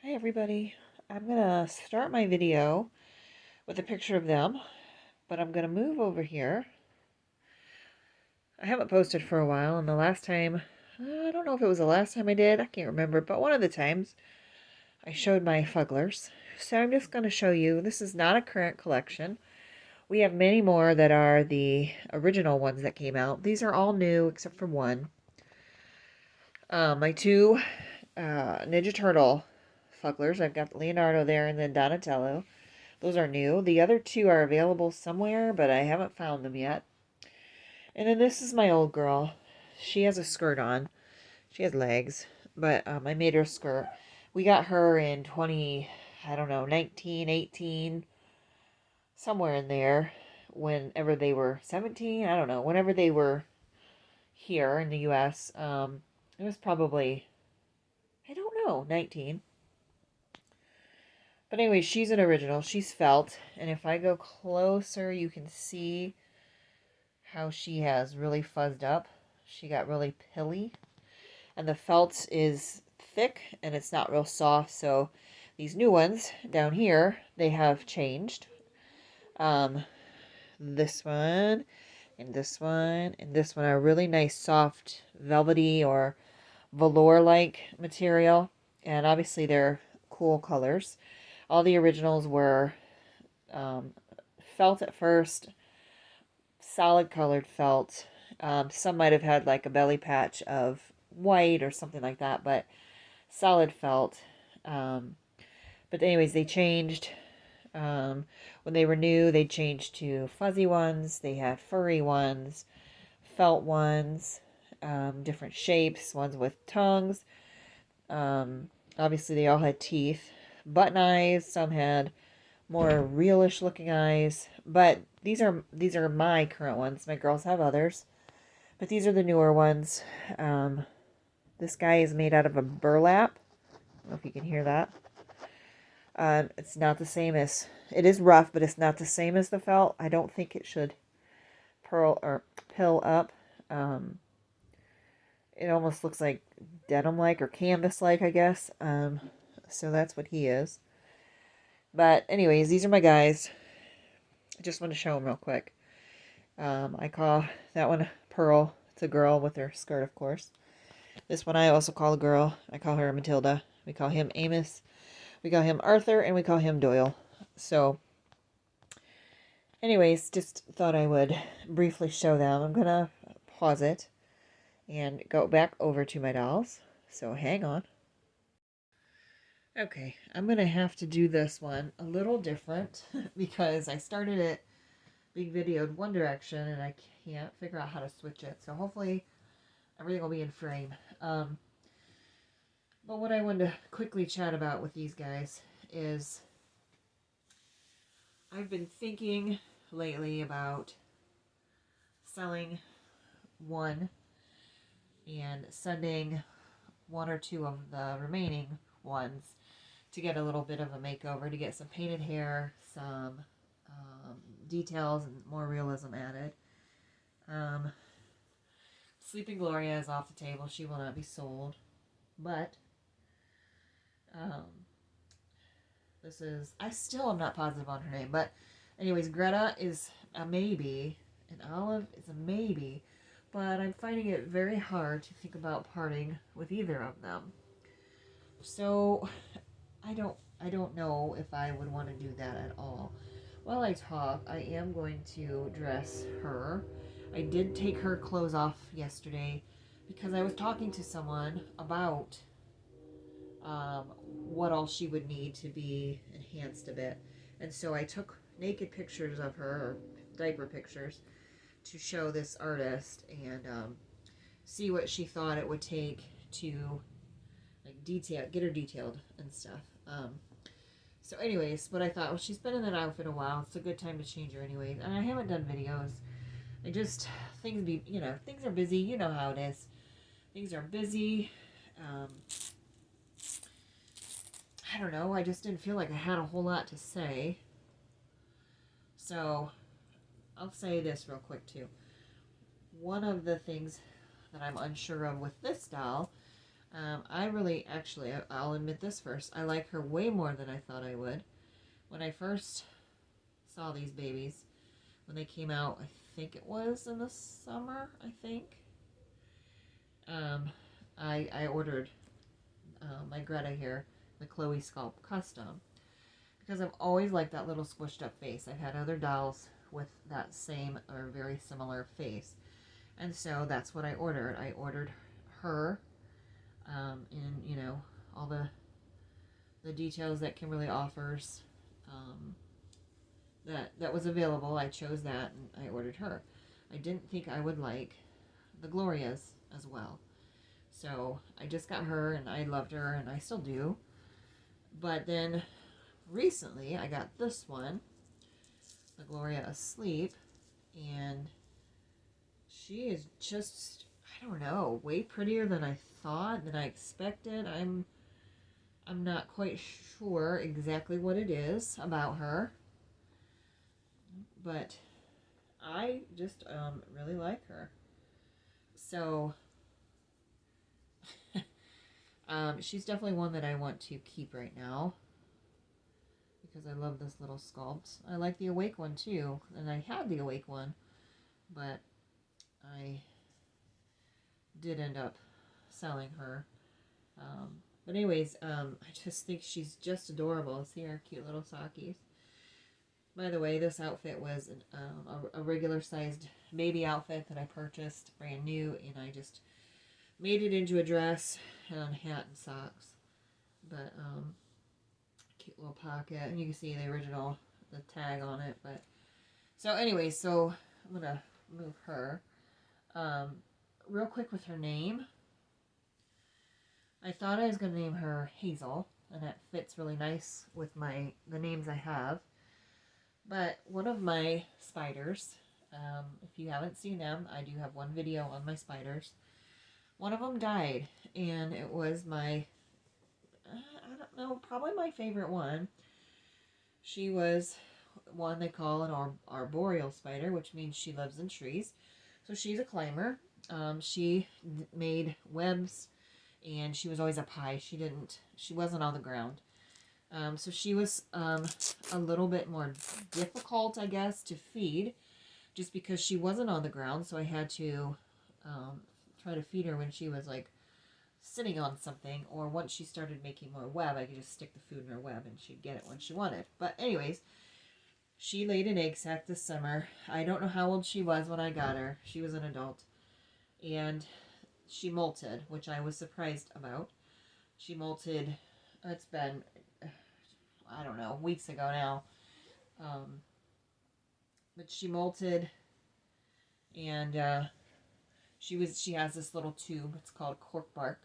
Hi everybody. I'm gonna start my video with a picture of them, but I'm gonna move over here. I haven't posted for a while, and the last time, I don't know if it was the last time I did, I can't remember, but one of the times I showed my fugglers. So I'm just gonna show you, this is not a current collection. We have many more that are the original ones that came out. These are all new except for one. My two Ninja Turtle fugglers, I've got Leonardo there and then Donatello. Those are new. The other two are available somewhere, but I haven't found them yet. And then this is my old girl. She has a skirt on. She has legs, but I made her a skirt. We got her in 20, I don't know, 19, 18, somewhere in there. Whenever they were 17, I don't know. Whenever they were here in the U.S., it was probably, I don't know, 19. But anyway, she's an original. She's felt. And if I go closer, you can see how she has really fuzzed up. She got really pilly. And the felt is thick and it's not real soft. So these new ones down here, they have changed. Um, this one and this one and this one are really nice, soft, velvety or velour-like material. And obviously they're cool colors. All the originals were um, felt at first, solid colored felt. Some might have had like a belly patch of white or something like that, but solid felt. Um, but anyways, they changed. When they were new, they changed to fuzzy ones. They had furry ones, felt ones, different shapes, ones with tongues. Obviously, they all had teeth, button eyes. Some had more realish looking eyes. But these are my current ones. My girls have others, but these are the newer ones. This guy is made out of a burlap. I don't know if you can hear that. It's not the same as, it is rough, but it's not the same as the felt. I don't think it should pearl or pill up. It almost looks like denim-like or canvas-like, I guess. So that's what he is. But anyways, these are my guys. I just want to show them real quick. I call that one Pearl. It's a girl with her skirt, of course. This one I also call a girl. I call her Matilda. We call him Amos. We call him Arthur, and we call him Doyle. So, anyways, just thought I would briefly show them. I'm going to pause it and go back over to my dolls. So, hang on. Okay, I'm going to have to do this one a little different because I started it being videoed one direction and I can't figure out how to switch it. So, hopefully, everything will be in frame. But what I wanted to quickly chat about with these guys is I've been thinking lately about selling one and sending one or two of the remaining ones to get a little bit of a makeover, to get some painted hair, some details, and more realism added. Sleeping Gloria is off the table. She will not be sold. But um, this is, I still am not positive on her name. But anyways, Greta is a maybe, and Olive is a maybe. But I'm finding it very hard to think about parting with either of them. So I don't know if I would want to do that at all. While I talk, I am going to dress her. I did take her clothes off yesterday because I was talking to someone about what all she would need to be enhanced a bit. And so I took naked pictures of her, or diaper pictures, to show this artist and see what she thought it would take to get her detailed and stuff. So anyways, but I thought, well, she's been in that outfit a while. It's a good time to change her anyways. And I haven't done videos. I just, things are busy. You know how it is. Things are busy. I don't know. I just didn't feel like I had a whole lot to say. So I'll say this real quick too. One of the things that I'm unsure of with this doll, I really, actually, I'll admit this first. I like her way more than I thought I would. When I first saw these babies, when they came out, I think it was in the summer, I think. Um, I ordered my Greta here, the Chloe Sculpt Custom, because I've always liked that little squished up face. I've had other dolls with that same or very similar face. And so that's what I ordered. I ordered her in, you know, all the details that Kimberly offers that was available. I chose that and I ordered her. I didn't think I would like the Glorias as well. So I just got her and I loved her and I still do. But then recently I got this one, the Gloria Asleep, and she is just, I don't know, way prettier than I thought, than I expected. I'm not quite sure exactly what it is about her, but I just really like her. So she's definitely one that I want to keep right now because I love this little sculpt. I like the awake one too, and I had the awake one, but I did end up selling her. But anyways, I just think she's just adorable. See her cute little sockies. By the way, this outfit was a regular sized baby outfit that I purchased brand new, and I just made it into a dress and a hat and socks. But cute little pocket, and you can see the tag on it. But so anyway, so I'm gonna move her real quick with her name. I thought I was gonna name her Hazel, and that fits really nice with the names I have. But one of my spiders, if you haven't seen them, I do have one video on my spiders. One of them died, and it was my, I don't know, probably my favorite one. She was one they call an arboreal spider, which means she lives in trees. So she's a climber. She made webs, and she was always up high. She wasn't on the ground. So she was a little bit more difficult, I guess, to feed just because she wasn't on the ground. So I had to try to feed her when she was like sitting on something, or once she started making more web, I could just stick the food in her web and she'd get it when she wanted. But anyways, she laid an egg sac this summer. I don't know how old she was when I got her. She was an adult. And she molted, which I was surprised about. She molted, it's been, I don't know, weeks ago now. But she molted, and she has this little tube. It's called cork bark,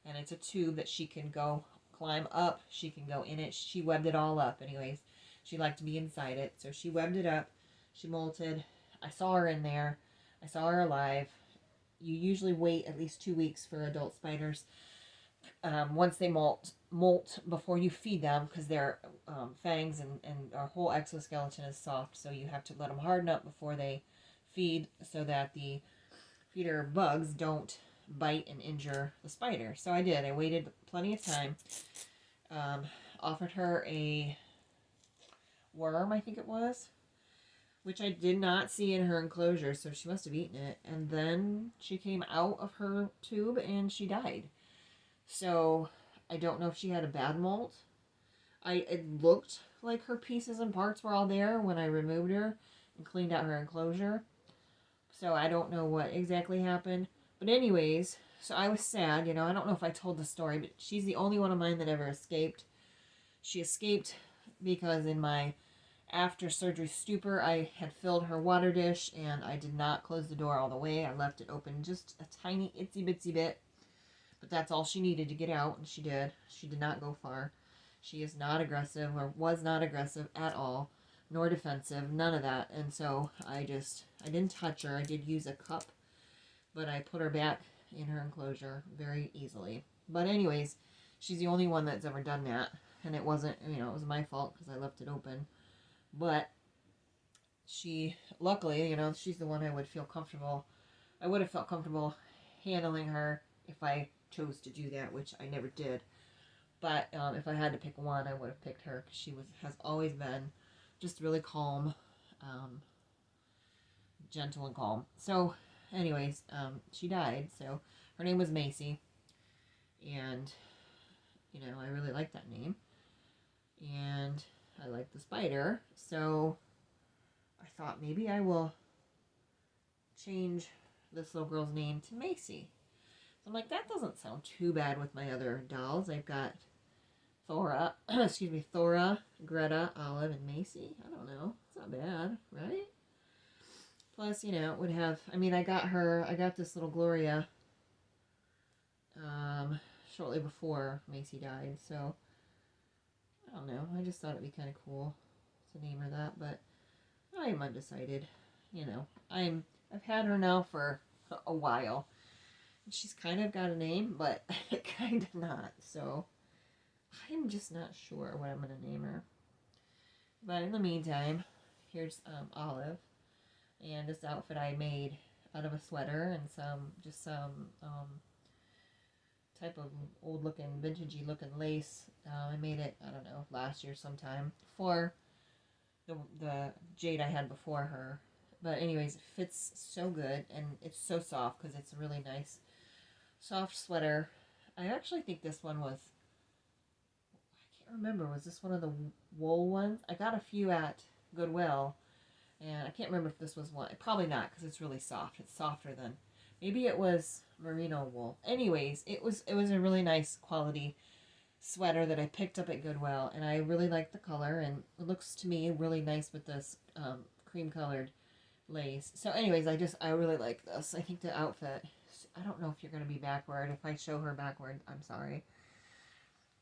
and it's a tube that she can go climb up. She can go in it. She webbed it all up. Anyways, she liked to be inside it, so she webbed it up. She molted. I saw her in there. I saw her alive. You usually wait at least 2 weeks for adult spiders. Once they molt before you feed them, because their fangs and our whole exoskeleton is soft, so you have to let them harden up before they feed so that the feeder bugs don't bite and injure the spider. So I did. I waited plenty of time. Offered her a worm, I think it was, which I did not see in her enclosure, so she must have eaten it. And then she came out of her tube and she died. So I don't know if she had a bad molt. It looked like her pieces and parts were all there when I removed her and cleaned out her enclosure. So I don't know what exactly happened. But anyways, so I was sad, you know. I don't know if I told the story, but she's the only one of mine that ever escaped. She escaped because in my after surgery stupor, I had filled her water dish and I did not close the door all the way. I left it open just a tiny itsy bitsy bit. But that's all she needed to get out, and she did. She did not go far. She is not aggressive, or was not aggressive at all, nor defensive, none of that. And so I didn't touch her. I did use a cup, but I put her back in her enclosure very easily. But anyways, she's the only one that's ever done that, and it wasn't, it was my fault because I left it open. But she, luckily, she's the one I would have felt comfortable handling her if I chose to do that, which I never did. But if I had to pick one, I would have picked her because she has always been just really calm, um, gentle and calm. So, anyways, she died. So her name was Macy, and I really like that name, and I like the spider. So I thought maybe I will change this little girl's name to Macy. So I'm like, that doesn't sound too bad with my other dolls. I've got Thora, Thora, Greta, Olive, and Macy. I don't know. It's not bad, right? Plus, it would have, I got this little Gloria shortly before Macy died, so I don't know. I just thought it'd be kind of cool to name her that, but I'm undecided. I've had her now for a while. She's kind of got a name, but kind of not, so I'm just not sure what I'm going to name her. But in the meantime, here's Olive. And this outfit I made out of a sweater and some type of old looking, vintagey looking lace. I made it, I don't know, last year sometime for the jade I had before her. But anyways, it fits so good and it's so soft because it's a really nice soft sweater. I actually think this one was, I can't remember, was this one of the wool ones? I got a few at Goodwill, and I can't remember if this was one. Probably not, because it's really soft. It's softer than, maybe it was merino wool. Anyways, it was a really nice quality sweater that I picked up at Goodwill, and I really like the color, and it looks to me really nice with this cream colored lace. So anyways, I really like this. I think the outfit, I don't know if you're going to be backward. If I show her backward, I'm sorry.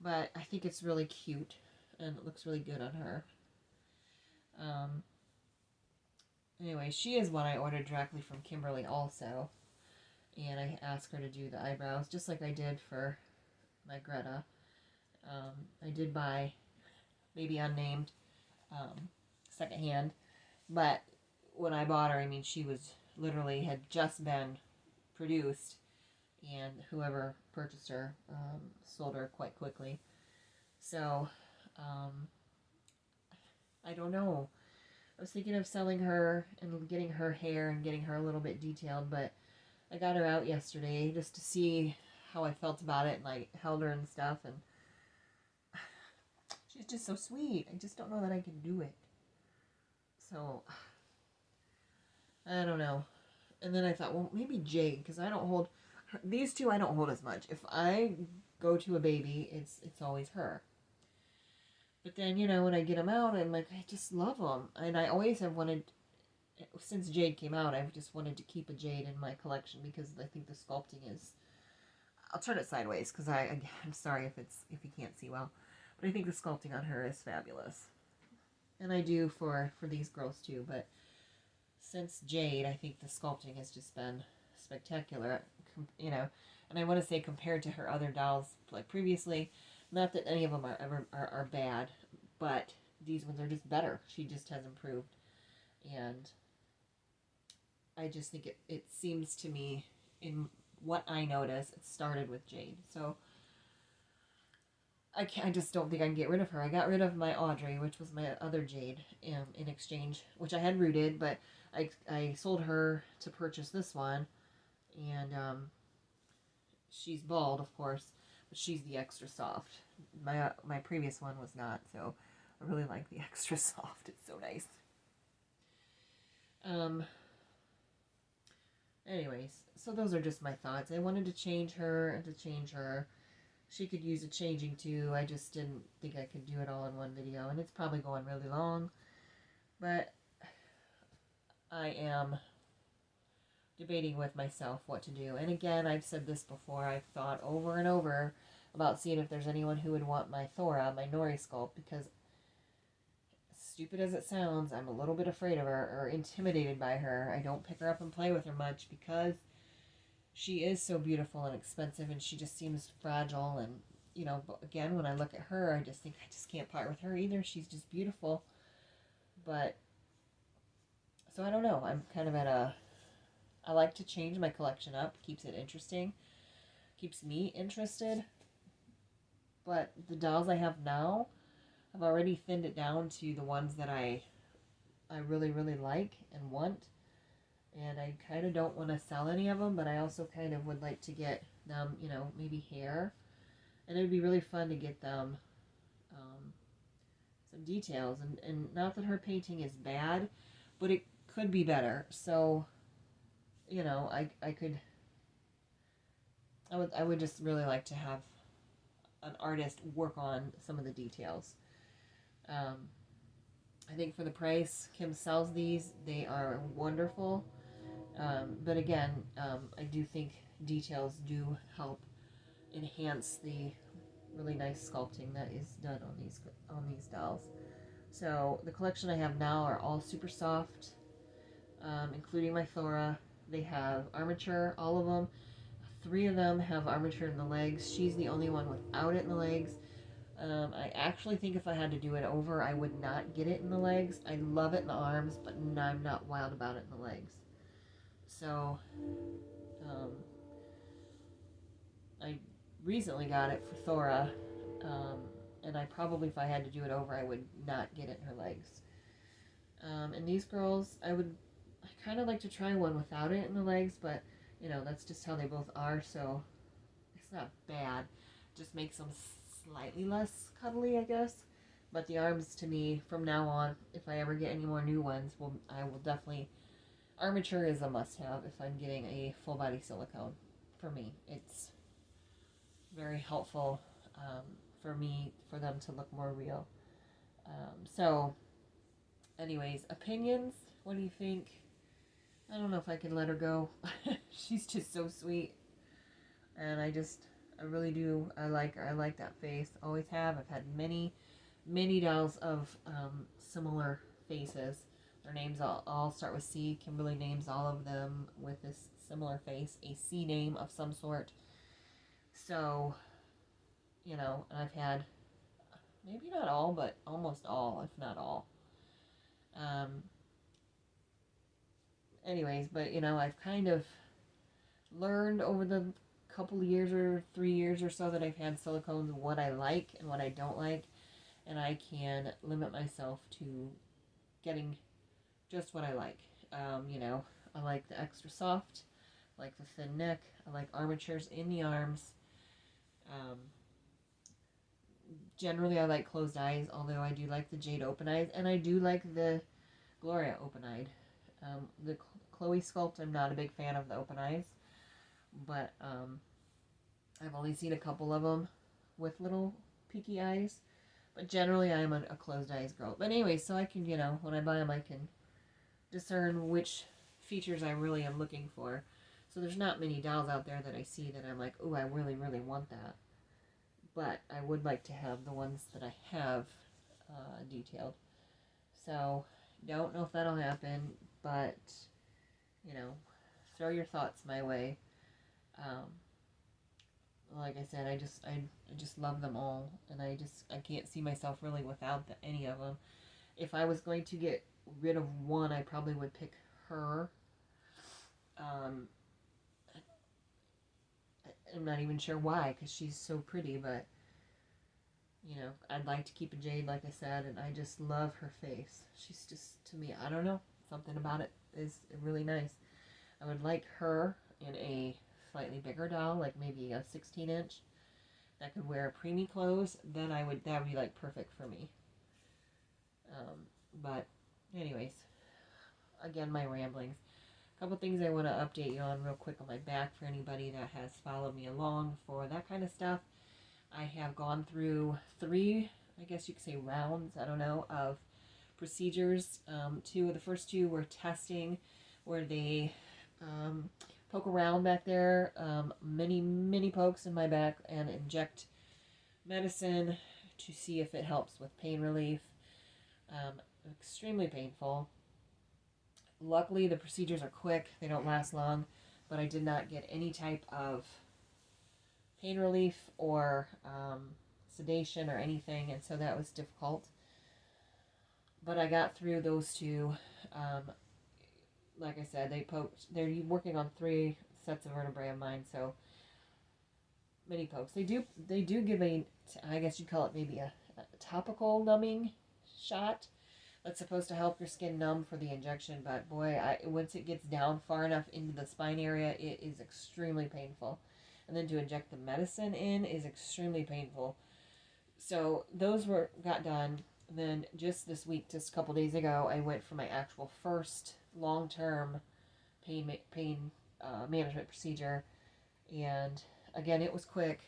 But I think it's really cute, and it looks really good on her. Anyway, she is one I ordered directly from Kimberly also. And I asked her to do the eyebrows, just like I did for my Greta. I did buy Baby Unnamed secondhand, but when I bought her, she was literally had just been produced, and whoever purchased her sold her quite quickly. So, I don't know. I was thinking of selling her and getting her hair and getting her a little bit detailed, but I got her out yesterday just to see how I felt about it, and I held her and stuff, and she's just so sweet. I just don't know that I can do it. So, I don't know. And then I thought, well, maybe Jade, because I don't hold, these two I don't hold as much. If I go to a baby, it's always her. But then, when I get them out, I'm like, I just love them. And I always have wanted, since Jade came out, I've just wanted to keep a Jade in my collection because I think the sculpting is, I'll turn it sideways because I'm sorry if you can't see well, but I think the sculpting on her is fabulous. And I do for these girls too, but since Jade, I think the sculpting has just been spectacular, and I want to say compared to her other dolls like previously, not that any of them are bad, but these ones are just better. She just has improved, and I just think it seems to me, in what I notice, it started with Jade. So I just don't think I can get rid of her. I got rid of my Audrey, which was my other Jade, in exchange, which I had rooted, but I sold her to purchase this one, and she's bald, of course, but she's the extra soft. My previous one was not, so I really like the extra soft. It's so nice. Anyways, so those are just my thoughts. I wanted to change her and to change her. She could use a changing too. I just didn't think I could do it all in one video, and it's probably going really long, but I am debating with myself what to do. And again, I've said this before, I've thought over and over about seeing if there's anyone who would want my Thora, my Nori sculpt, because stupid as it sounds, I'm a little bit afraid of her or intimidated by her. I don't pick her up and play with her much because she is so beautiful and expensive, and she just seems fragile. And but again, when I look at her, I just think I just can't part with her either. She's just beautiful. But so I don't know. I'm kind of at a, I like to change my collection up, keeps it interesting. keeps me interested. But the dolls I have now, I've already thinned it down to the ones that I really, really like and want. And I kind of don't want to sell any of them, but I also kind of would like to get them, you know, maybe hair. And it would be really fun to get them some details. And not that her painting is bad, but it could be better. So, you know, I would just really like to have an artist work on some of the details. Um, I think for the price Kim sells these, they are wonderful. But again, I do think details do help enhance the really nice sculpting that is done on these dolls. So the collection I have now are all super soft, including my Thora. They have armature, all of them. 3 of them have armature in the legs. She's the only one without it in the legs. I actually think if I had to do it over, I would not get it in the legs. I love it in the arms, but I'm not wild about it in the legs. So, um, I recently got it for Thora, um, and I probably, if I had to do it over, I would not get it in her legs. And these girls, I kind of like to try one without it in the legs, but, you know, that's just how they both are, so it's not bad. Just makes them slightly less cuddly, I guess. But the arms, to me, from now on, if I ever get any more new ones, I will definitely. Armature is a must-have if I'm getting a full-body silicone. For me, it's very helpful for me for them to look more real. So, anyways, opinions. What do you think? I don't know if I can let her go. She's just so sweet, and I really do. I like her. I like that face. Always have. I've had many dolls of similar faces. Their names all start with C. Kimberly names all of them with this similar face, a C name of some sort. So, you know, and I've had maybe not all, but almost all, if not all. Um, Anyways, but you know, I've kind of learned over the couple of years or 3 years or so that I've had silicones what I like and what I don't like, and I can limit myself to getting just what I like. You know, I like the extra soft, I like the thin neck, I like armatures in the arms. Um, Generally, I like closed eyes, although I do like the jade open eyes, and I do like the Gloria open eyed. The Chloe sculpt, I'm not a big fan of the open eyes, but I've only seen a couple of them with little peaky eyes. But generally, I'm a closed eyes girl. But anyway, so I can, you know, when I buy them, I can discern which features I really am looking for. So there's not many dolls out there that I see that I'm like, oh, I really, really want that. But I would like to have the ones that I have detailed. So don't know if that'll happen, but you know, throw your thoughts my way. Um, like I said, I just love them all, and I can't see myself really without any of them. If I was going to get rid of one, I probably would pick her. Um, I'm not even sure why, because she's so pretty, but you know, I'd like to keep a jade, like I said, and I just love her face. She's just, to me, I don't know, something about it is really nice. I would like her in a slightly bigger doll, like maybe a 16-inch that could wear preemie clothes. Then that would be like perfect for me. But anyways, again, my ramblings. A couple things I want to update you on real quick on my back for anybody that has followed me along for that kind of stuff. I have gone through 3, I guess you could say rounds, I don't know, of procedures. The first 2 were testing, where they poke around back there, many pokes in my back, and inject medicine to see if it helps with pain relief. Extremely painful. Luckily, the procedures are quick, they don't last long, but I did not get any type of pain relief or sedation or anything, and so that was difficult. But I got through those 2. Like I said, they're working on 3 sets of vertebrae of mine, so mini pokes. They do give a, I guess you'd call it maybe a topical numbing shot that's supposed to help your skin numb for the injection. But boy, once it gets down far enough into the spine area, it is extremely painful. And then to inject the medicine in is extremely painful. So those got done. And then just this week, just a couple days ago, I went for my actual first long-term pain management procedure, and again, it was quick.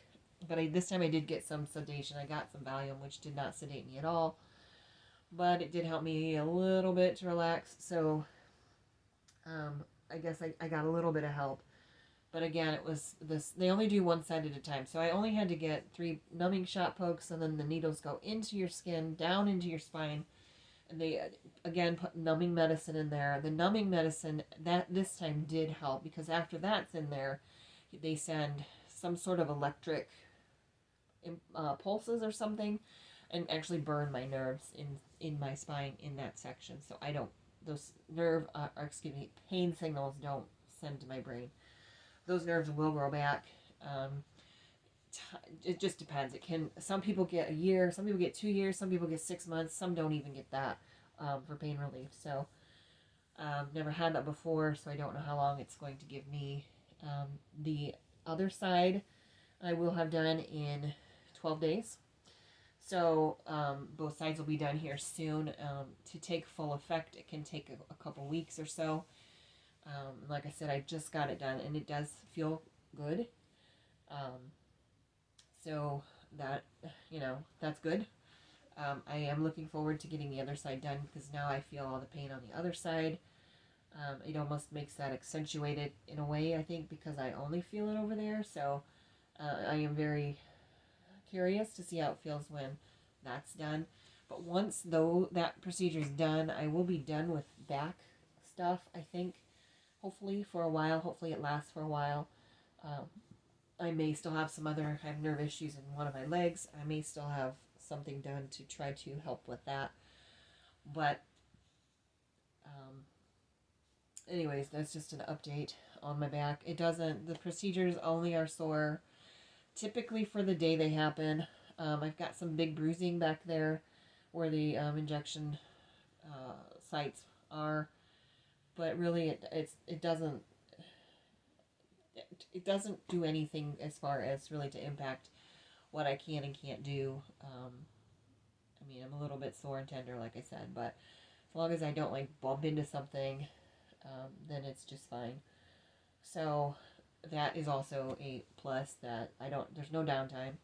But this time I did get some sedation. I got some Valium, which did not sedate me at all, but it did help me a little bit to relax. So I guess I got a little bit of help. But again, it was this, they only do one side at a time. So I only had to get 3 numbing shot pokes, and then the needles go into your skin, down into your spine. And they, again, put numbing medicine in there. The numbing medicine, that this time did help, because after that's in there, they send some sort of electric pulses or something, and actually burn my nerves in my spine in that section. So I don't, those pain signals don't send to my brain. Those nerves will grow back. It just depends. It can. Some people get a year. Some people get 2 years. Some people get 6 months. Some don't even get that for pain relief. So never had that before, so I don't know how long it's going to give me. The other side I will have done in 12 days. So both sides will be done here soon. To take full effect, it can take a couple weeks or so. Like I said, I just got it done, and it does feel good. So that, that's good. I am looking forward to getting the other side done, because now I feel all the pain on the other side. It almost makes that accentuated in a way, I think, because I only feel it over there. So I am very curious to see how it feels when that's done. But once though that procedure is done, I will be done with back stuff, I think. Hopefully for a while. Hopefully it lasts for a while. I may still have I have nerve issues in one of my legs. I may still have something done to try to help with that. But anyways, that's just an update on my back. The procedures only are sore typically for the day they happen. I've got some big bruising back there where the injection sites are, but really it doesn't do anything as far as really to impact what I can and can't do. I mean, I'm a little bit sore and tender, like I said, but as long as I don't bump into something, then it's just fine. So that is also a plus, that there's no downtime.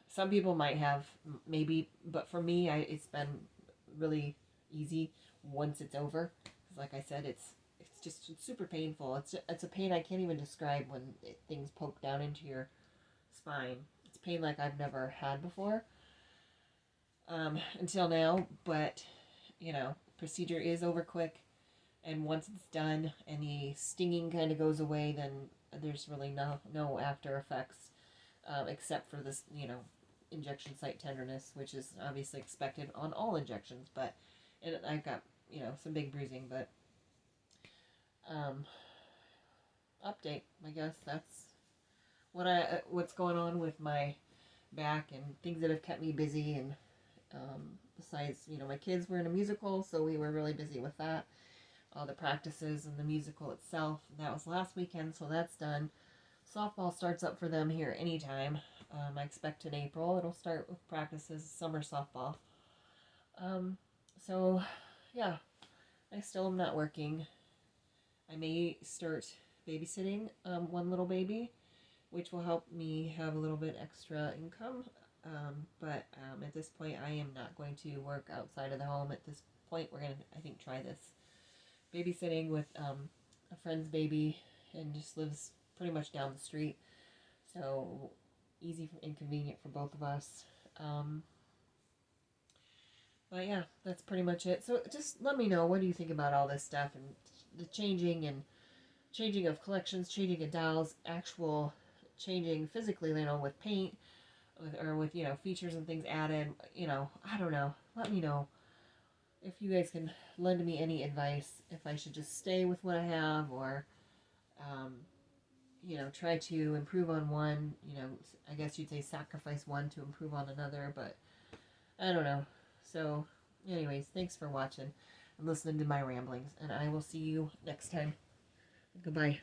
Some people might have, maybe, but for me, it's been really easy once it's over. Like I said, it's super painful. It's a pain I can't even describe when things poke down into your spine. It's pain like I've never had before until now. But procedure is over quick, and once it's done and the stinging kind of goes away, then there's really no after effects except for this injection site tenderness, which is obviously expected on all injections. But I've got some big bruising, but update, I guess that's what's going on with my back and things that have kept me busy. And besides, my kids were in a musical, so we were really busy with that, all the practices and the musical itself. That was last weekend, so that's done. Softball starts up for them here anytime. I expect in April it'll start with practices, summer softball. So yeah, I still am not working. I may start babysitting one little baby, which will help me have a little bit extra income. But at this point, I am not going to work outside of the home. At this point, we're going to, I think, try this babysitting with a friend's baby, and just lives pretty much down the street. So easy and convenient for both of us. But yeah, that's pretty much it. So just let me know, what do you think about all this stuff, and the changing of collections, changing of dolls, actual changing physically, with paint, with features and things added. I don't know. Let me know if you guys can lend me any advice, if I should just stay with what I have, or you know, try to improve on one, you know, I guess you'd say sacrifice one to improve on another, but I don't know. So, anyways, thanks for watching and listening to my ramblings, and I will see you next time. Goodbye.